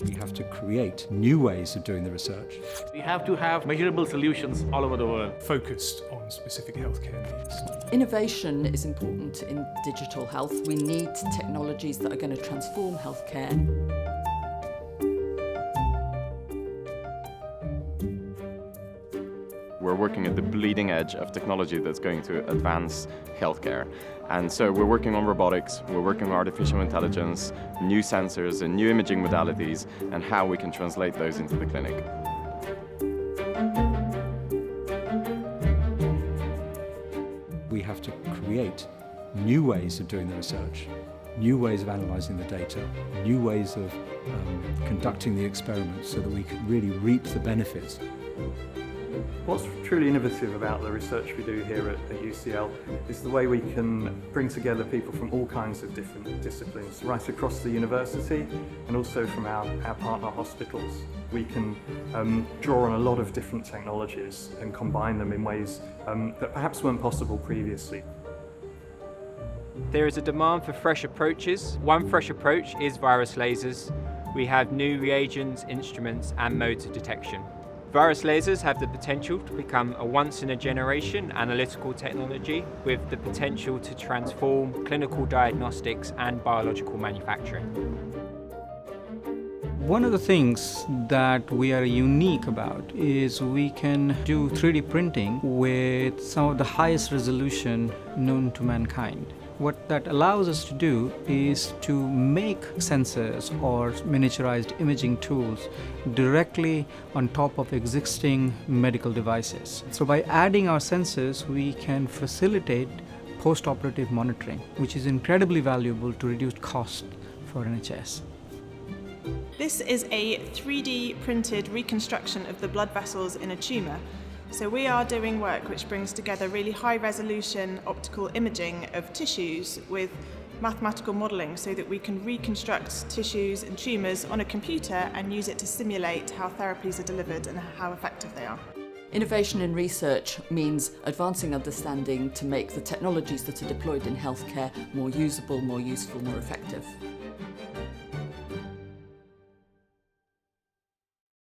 We have to create new ways of doing the research. We have to have measurable solutions all over the world. Focused on specific healthcare needs. Innovation is important in digital health. We need technologies that are going to transform healthcare. We're working at the bleeding edge of technology that's going to advance healthcare. And so we're working on robotics, we're working on artificial intelligence, new sensors and new imaging modalities, and how we can translate those into the clinic. We have to create new ways of doing the research, new ways of analysing the data, new ways of conducting the experiments so that we can really reap the benefits. What's truly innovative about the research we do here at UCL is the way we can bring together people from all kinds of different disciplines, right across the university and also from our partner hospitals. We can draw on a lot of different technologies and combine them in ways that perhaps weren't possible previously. There is a demand for fresh approaches. One fresh approach is virus lasers. We have new reagents, instruments and modes of detection. Virus lasers have the potential to become a once-in-a-generation analytical technology with the potential to transform clinical diagnostics and biological manufacturing. One of the things that we are unique about is we can do 3D printing with some of the highest resolution known to mankind. What that allows us to do is to make sensors or miniaturized imaging tools directly on top of existing medical devices. So by adding our sensors, we can facilitate post-operative monitoring, which is incredibly valuable to reduce cost for NHS. This is a 3D printed reconstruction of the blood vessels in a tumour. So we are doing work which brings together really high resolution optical imaging of tissues with mathematical modelling so that we can reconstruct tissues and tumours on a computer and use it to simulate how therapies are delivered and how effective they are. Innovation in research means advancing understanding to make the technologies that are deployed in healthcare more usable, more useful, more effective.